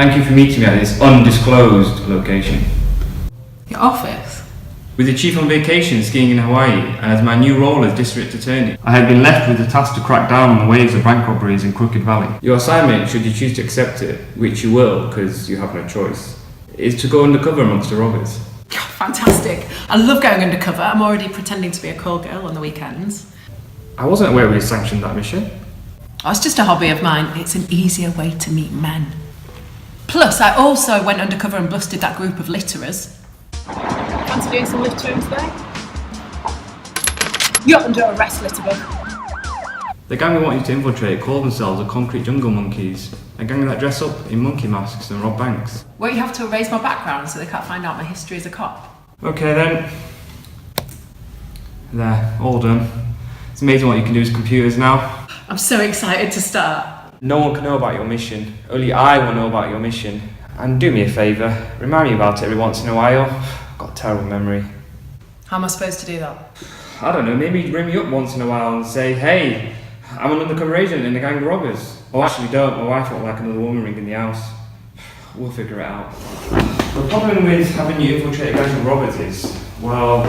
Thank you for meeting me at this undisclosed location. Your office? With the chief on vacation skiing in Hawaii, and as my new role as district attorney, I had been left with the task to crack down on the waves of bank robberies in Crooked Valley. Your assignment, should you choose to accept it, which you will because you have no choice, is to go undercover amongst the robbers. God, fantastic. I love going undercover. I'm already pretending to be a call girl on the weekends. I wasn't aware we sanctioned that mission. Oh, it's just a hobby of mine. It's an easier way to meet men. Plus, I also went undercover and busted that group of litterers. Fancy doing some littering today? You're under arrest, litterbug. The gang we want you to infiltrate call themselves the Concrete Jungle Monkeys, a gang that dress up in monkey masks and rob banks. Won't you have to erase my background so they can't find out my history as a cop? Okay then. There, all done. It's amazing what you can do with computers now. I'm so excited to start. No one can know about your mission. Only I will know about your mission. And do me a favour, remind me about it every once in a while. I've got a terrible memory. How am I supposed to do that? I don't know, maybe ring me up once in a while and say, hey, I'm an undercover agent in a gang of robbers. Oh, actually don't, my wife won't like another woman ringing the house. We'll figure it out. The problem with having you infiltrate a gang of robbers is, well,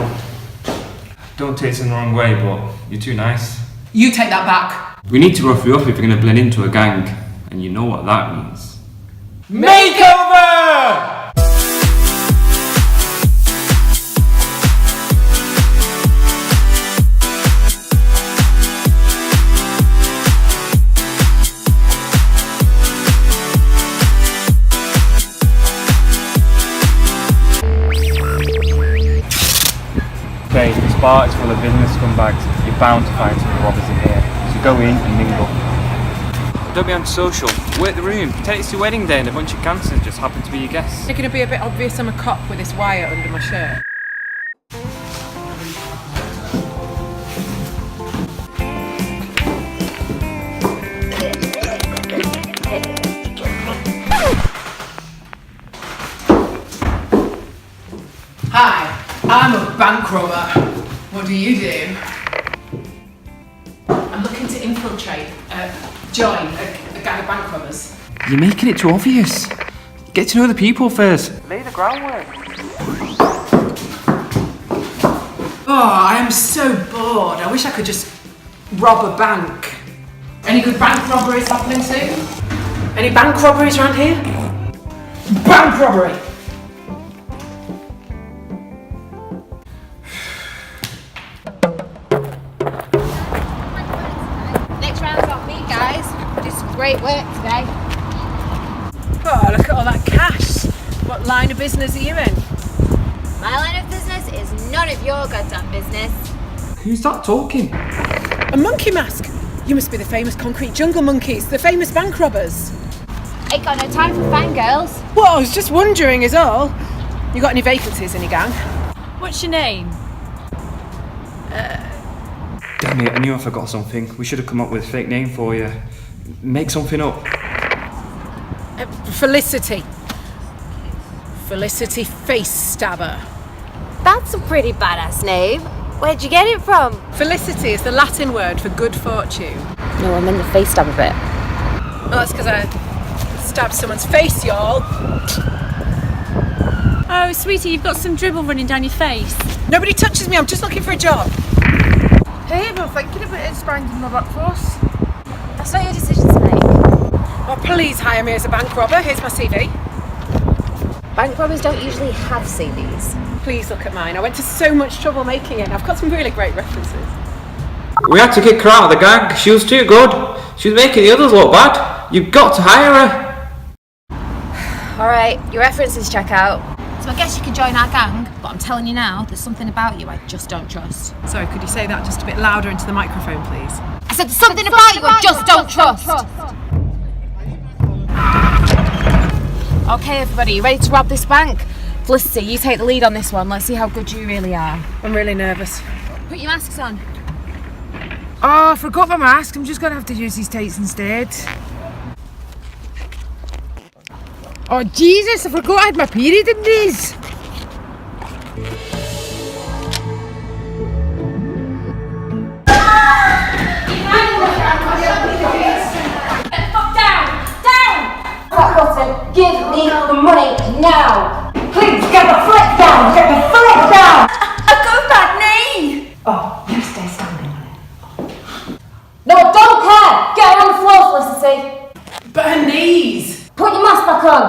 don't take this in the wrong way, but you're too nice. You take that back. We need to rough you up if you're going to blend into a gang, and you know what that means. Makeover! Okay, this bar is full of business scumbags. You're bound to find some robbers in here. So go in and mingle. Don't be antisocial. Work the room. Pretend it's your wedding day and a bunch of cancers just happen to be your guests. It's going to be a bit obvious I'm a cop with this wire under my shirt. Hi, I'm a bank robber. What do you do? I'm looking to infiltrate, join a gang of bank robbers. You're making it too obvious. Get to know the people first. Lay the groundwork. Oh, I am so bored. I wish I could just rob a bank. Any good bank robberies happening soon? Any bank robberies around here? Bank robbery! Great work today. Oh, look at all that cash. What line of business are you in? My line of business is none of your goddamn business. Who's that talking? A monkey mask. You must be the famous Concrete Jungle Monkeys, the famous bank robbers. Ain't got no time for fangirls. Well, I was just wondering is all. You got any vacancies in your gang? What's your name? Damn it, I knew I forgot something. We should have come up with a fake name for you. Make something up. Felicity. Felicity Face Stabber. That's a pretty badass name. Where'd you get it from? Felicity is the Latin word for good fortune. No, I'm in the face stabber bit. Oh, that's because I stabbed someone's face, y'all. Oh, sweetie, you've got some dribble running down your face. Nobody touches me, I'm just looking for a job. Hey, I've been thinking about expanding my workforce. That's not your decision to make. Oh, please hire me as a bank robber. Here's my CV. Bank robbers don't usually have CVs. Please look at mine. I went to so much trouble making it. I've got some really great references. We had to kick her out of the gang. She was too good. She was making the others look bad. You've got to hire her. Alright, your references check out. So I guess you could join our gang, but I'm telling you now, there's something about you I just don't trust. Sorry, could you say that just a bit louder into the microphone, please? I said something about you I just don't trust. Okay, everybody, you ready to rob this bank? Felicity, you take the lead on this one. Let's see how good you really are. I'm really nervous. Put your masks on. Oh, I forgot my mask. I'm just going to have to use these tights instead. Oh, Jesus, I forgot I had my period in these. Give now! Please, get the flip down! Get the flip down! I've got a bad knee! Oh, you stay standing on it. No, I don't care! Get her on the floor, Felicity! But her knees! Put your mask back on!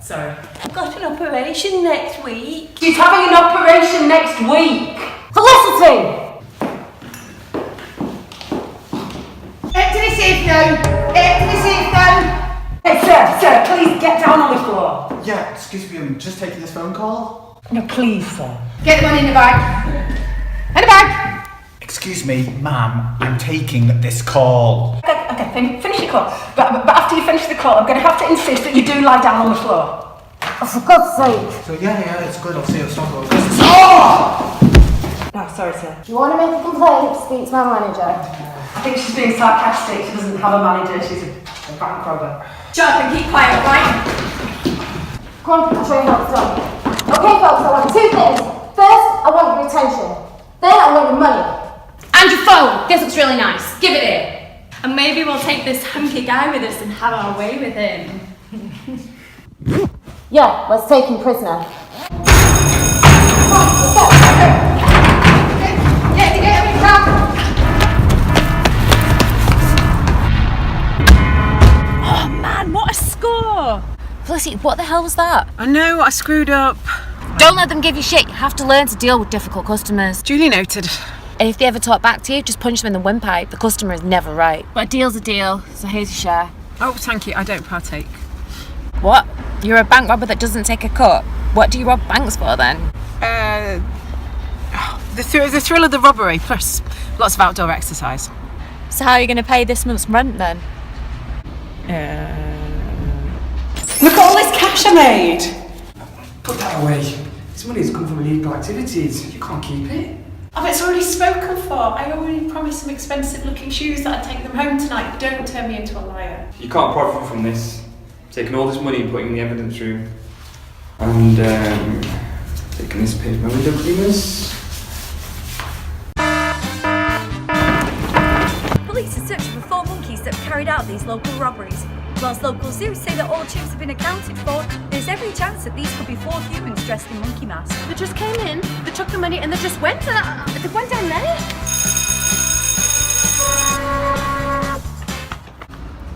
Sorry. I've got an operation next week. She's having an operation next week! Felicity! Empty the safe now! Empty the safe now! Hey, sir, please get down on the floor. Yeah, excuse me, I'm just taking this phone call. No, please, sir. Get the money in the bag. In the bag! Excuse me, ma'am, I'm taking this call. Okay, finish your call. But after you finish the call, I'm going to have to insist that you do lie down on the floor. Oh, for God's sake! So yeah, it's good, I'll see you. Stop. No, sorry, sir. If you want to make a complaint, speak to my manager. I think she's being sarcastic. She doesn't have a manager. She's a bank robber. Shut up and keep quiet, right? Come on, I'll show you how it's done. Okay, folks, I want two things. First, I want your attention. Then, I want your money. And your phone! This looks really nice. Give it here. And maybe we'll take this hunky guy with us and have our way with him. Yeah, let's take him prisoner. Oh man, what a score! Felicity, what the hell was that? I know, I screwed up. Don't let them give you shit. You have to learn to deal with difficult customers. Duly noted. And if they ever talk back to you, just punch them in the windpipe. The customer is never right. But a deal's a deal, so here's your share. Oh, thank you. I don't partake. What? You're a bank robber that doesn't take a cut? What do you rob banks for then? The thrill of the robbery, plus lots of outdoor exercise. So how are you going to pay this month's rent then? Look at all this cash I made. Put that away. This money's come from illegal activities. You can't keep it. Oh, it's already spoken for. I already promised some expensive looking shoes that I'd take them home tonight. Don't turn me into a liar. You can't profit from this. Taking all this money and putting it in the evidence room. And taking this page by window cleaners. Police are searching for 4 monkeys that have carried out these local robberies. Whilst local zoos say that all chips have been accounted for, there's every chance that these could be 4 humans dressed in monkey masks. They just came in, they took the money and they just went down there.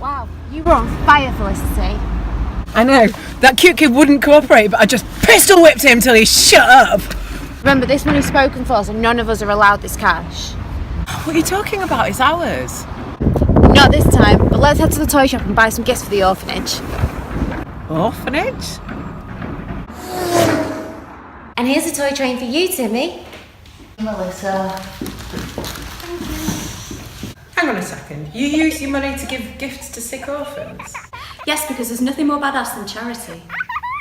Wow, you were on fire, Felicity. I know. That cute kid wouldn't cooperate, but I just pistol whipped him till he shut up. Remember, this money's spoken for, so none of us are allowed this cash. What are you talking about? It's ours. Not this time, but let's head to the toy shop and buy some gifts for the orphanage. Orphanage? And here's a toy train for you, Timmy. Melissa. Hang on a second. You use your money to give gifts to sick orphans? Yes, because there's nothing more badass than charity.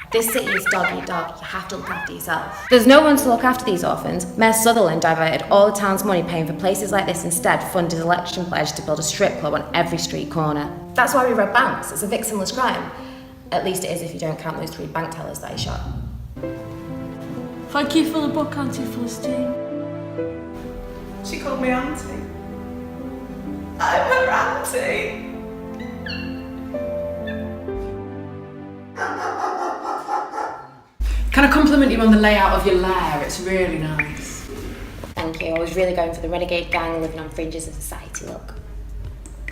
This city is dog eat dog. You have to look after yourself. There's no one to look after these orphans. Mayor Sutherland diverted all the town's money paying for places like this, instead funded his election pledge to build a strip club on every street corner. That's why we rob banks. It's a victimless crime. At least it is if you don't count those 3 bank tellers that he shot. Thank you for the book, Auntie Felicity. She called me auntie. I'm her auntie. Can I compliment you on the layout of your lair? It's really nice. Thank you. I was really going for the renegade gang living on fringes of society look.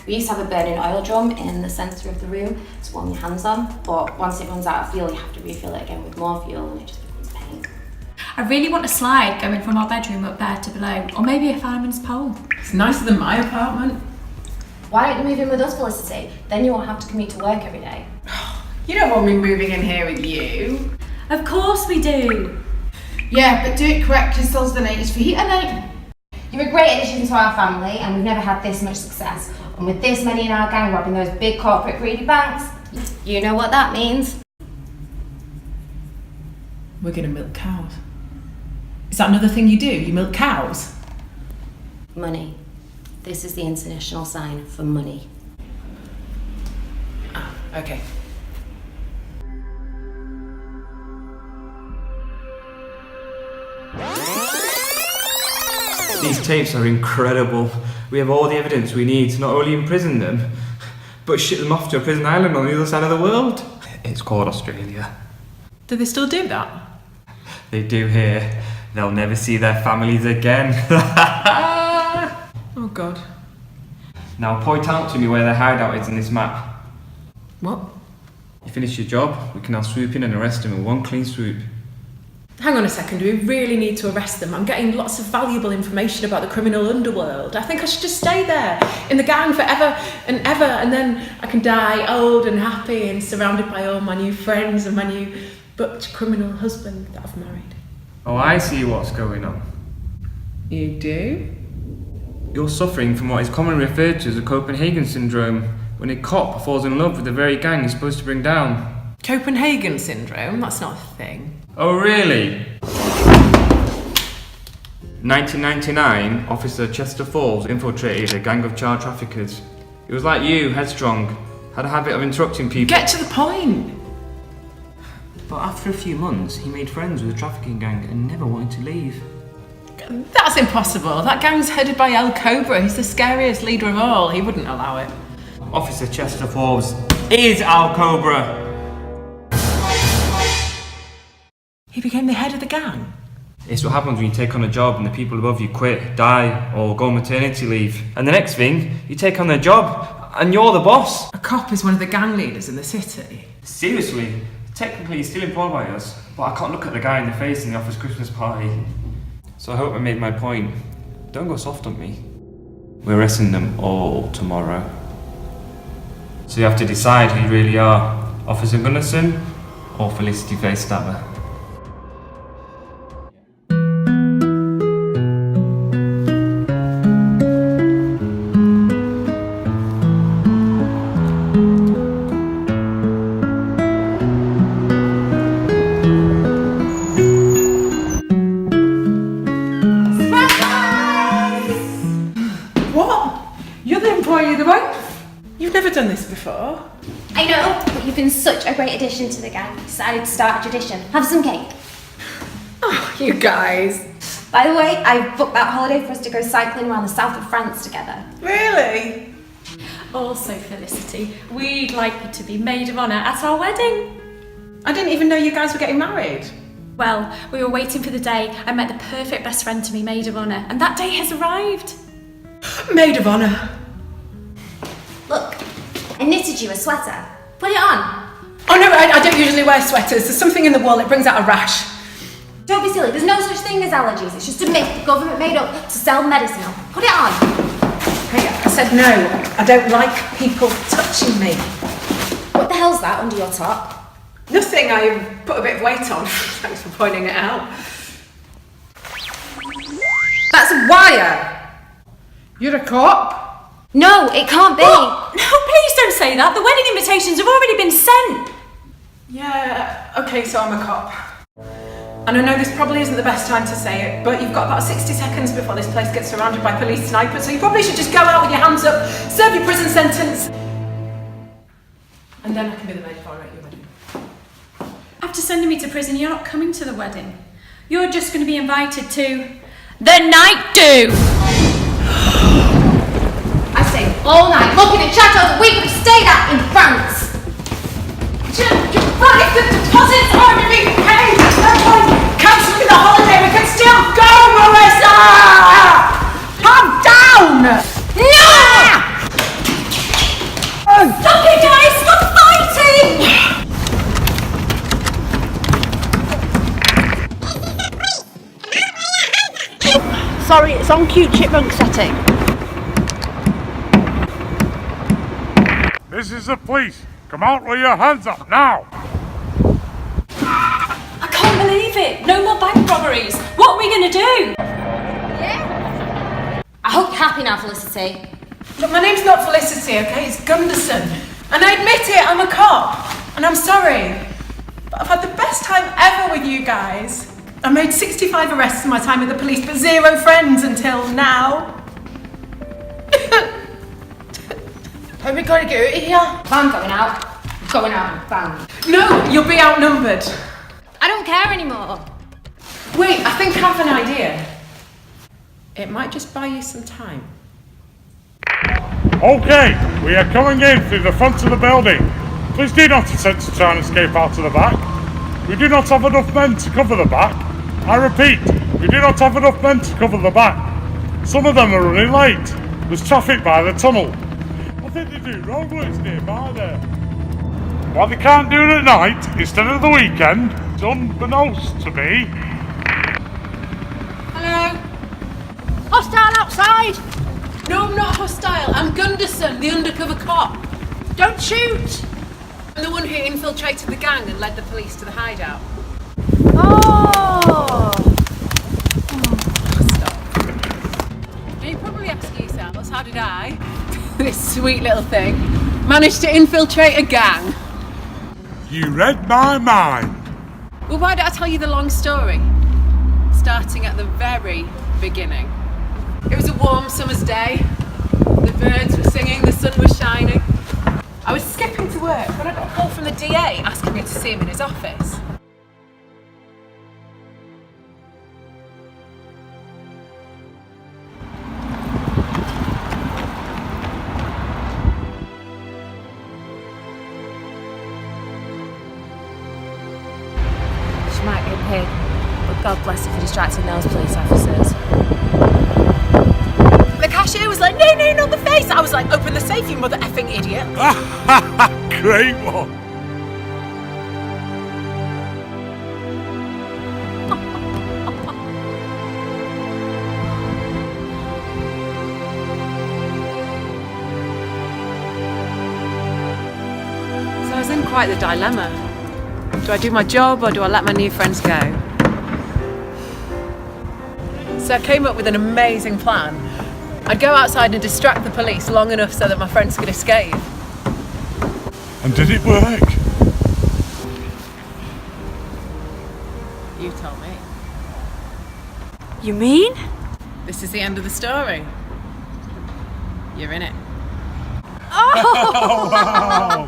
We used to have a burning oil drum in the centre of the room to warm your hands on, but once it runs out of fuel, you have to refill it again with more fuel and it just becomes pain. I really want a slide going from our bedroom up there to below, or maybe a fireman's pole. It's nicer than my apartment. Why don't you move in with us, Felicity? Then you won't have to commute to work every day. You don't want me moving in here with you. Of course we do. Yeah, but do it quick because those are the night is for heat tonight. You're a great addition to our family, and we've never had this much success. And with this many in our gang robbing those big corporate greedy banks, you know what that means. We're gonna milk cows. Is that another thing you do? You milk cows? Money. This is the international sign for money. Ah, okay. These tapes are incredible. We have all the evidence we need to not only imprison them, but ship them off to a prison island on the other side of the world. It's called Australia. Do they still do that? They do here. They'll never see their families again. Oh God. Now point out to me where their hideout is in this map. What? You finish your job, we can now swoop in and arrest them in one clean swoop. Hang on a second, do we really need to arrest them? I'm getting lots of valuable information about the criminal underworld. I think I should just stay there, in the gang forever and ever, and then I can die old and happy and surrounded by all my new friends and my new butch criminal husband that I've married. Oh, I see what's going on. You do? You're suffering from what is commonly referred to as the Copenhagen syndrome, when a cop falls in love with the very gang he's supposed to bring down. Copenhagen syndrome? That's not a thing. Oh, really? 1999, Officer Chester Forbes infiltrated a gang of child traffickers. He was like you, headstrong, had a habit of interrupting people. Get to the point! But after a few months, he made friends with the trafficking gang and never wanted to leave. That's impossible. That gang's headed by Cobra. He's the scariest leader of all. He wouldn't allow it. Officer Chester Forbes is Cobra. He became the head of the gang? It's what happens when you take on a job and the people above you quit, die, or go on maternity leave. And the next thing, you take on their job and you're the boss. A cop is one of the gang leaders in the city. Seriously, technically he's still employed by us, but I can't look at the guy in the face in the office Christmas party. So I hope I made my point. Don't go soft on me. We're arresting them all tomorrow. So you have to decide who you really are, Officer Gunderson or Felicity Face Stabber. Done this before. I know, but you've been such a great addition to the gang. Decided to start a tradition. Have some cake. Oh, you guys. By the way, I booked that holiday for us to go cycling around the south of France together. Really? Also, Felicity, we'd like you to be maid of honour at our wedding. I didn't even know you guys were getting married. Well, we were waiting for the day I met the perfect best friend to be maid of honour, and that day has arrived. Maid of honour. Look, I knitted you a sweater. Put it on. Oh no, I don't usually wear sweaters. There's something in the wool, it brings out a rash. Don't be silly, there's no such thing as allergies. It's just a myth the government made up to sell medicine on. Put it on. Hey, I said no. I don't like people touching me. What the hell's that under your top? Nothing, I put a bit of weight on. Thanks for pointing it out. That's a wire. You're a cop? No, it can't be. What? No, please don't say that. The wedding invitations have already been sent. Yeah, okay, so I'm a cop. And I know this probably isn't the best time to say it, but you've got about 60 seconds before this place gets surrounded by police snipers, so you probably should just go out with your hands up, serve your prison sentence, and then I can be the maid of honour at your wedding. After sending me to prison, you're not coming to the wedding. You're just going to be invited to the night do. I stayed all night looking at chateaux that we could have stayed at in France. But if the deposits aren't being paid, no point cancelling the holiday. We can still go, Marissa! Calm down! No! Stop it, guys! Stop fighting! Sorry, it's on cute chipmunk setting. This is the police. Come out with your hands up now. I can't believe it. No more bank robberies. What are we going to do? Yeah? I hope you're happy now, Felicity. Look, my name's not Felicity, okay? It's Gunderson. And I admit it, I'm a cop. And I'm sorry. But I've had the best time ever with you guys. I made 65 arrests in my time with the police, but 0 friends until now. Are we going to get out of here? I'm going out. I'm going out and bang. No, you'll be outnumbered. I don't care anymore. Wait, I think I have an idea. It might just buy you some time. Okay, we are coming in through the front of the building. Please do not attempt to try and escape out to the back. We do not have enough men to cover the back. I repeat, we do not have enough men to cover the back. Some of them are running late. There's traffic by the tunnel. I think they do roadworks nearby there. What they can't do at night instead of the weekend, it's unbeknownst to me. Hello? Hostile outside! No, I'm not hostile. I'm Gunderson, the undercover cop. Don't shoot! I'm the one who infiltrated the gang and led the police to the hideout. Oh! Stop. Now you probably ask yourselves, how did I, this sweet little thing, manage to infiltrate a gang? You read my mind. Well, why don't I tell you the long story? Starting at the very beginning. It was a warm summer's day. The birds were singing, the sun was shining. I was skipping to work when I got a call from the DA asking me to see him in his office. She might be a pig, but God bless her for distracting those police officers. The cashier was like, no, not the face. I was like, open the safe, you mother effing idiot. Great one. So I was in quite the dilemma. Do I do my job or do I let my new friends go? So I came up with an amazing plan. I'd go outside and distract the police long enough so that my friends could escape. And did it work? You told me. You mean? This is the end of the story. You're in it. Oh, wow!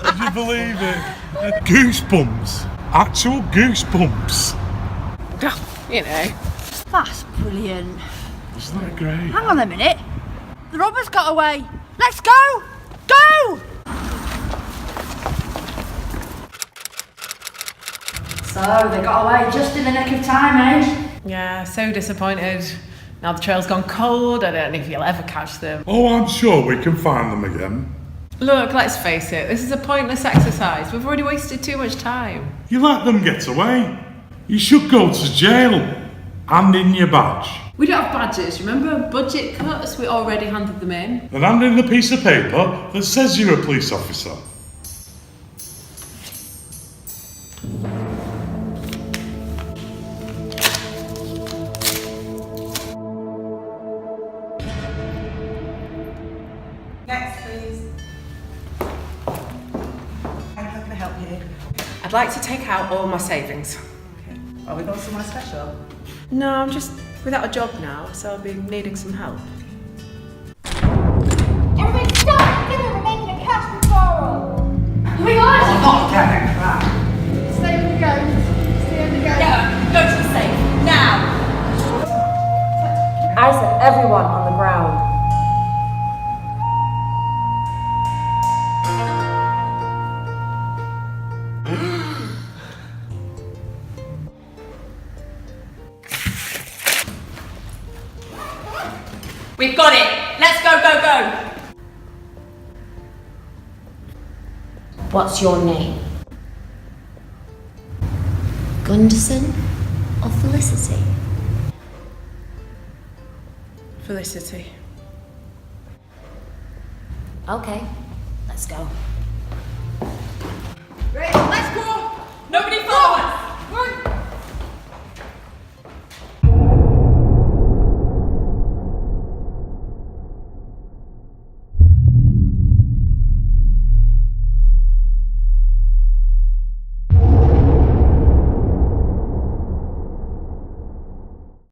Did you believe it? Goosebumps. Actual goosebumps. You know. That's brilliant. Isn't that great? Hang on a minute. The robbers got away. Let's go! Go! So, they got away just in the nick of time, eh? Yeah, so disappointed. Now the trail's gone cold, I don't know if you'll ever catch them. Oh, I'm sure we can find them again. Look, let's face it, this is a pointless exercise. We've already wasted too much time. You let them get away. You should go to jail. Hand in your badge. We don't have badges, remember? Budget cuts, we already handed them in. Then hand in the piece of paper that says you're a police officer. Next, please. How can I help you? I'd like to take out all my savings. Okay. Are we going somewhere special? No, I'm just without a job now, so I'll be needing some help. Everybody stop! Give we're making a cash withdrawal! Oh my god! I'm not getting that. Stay on the go. Stay on the go. Go to the safe, now! I said everyone on the ground. We've got it! Let's go, go, go! What's your name? Gunderson or Felicity? Felicity. Okay, let's go. Right, let's go! Nobody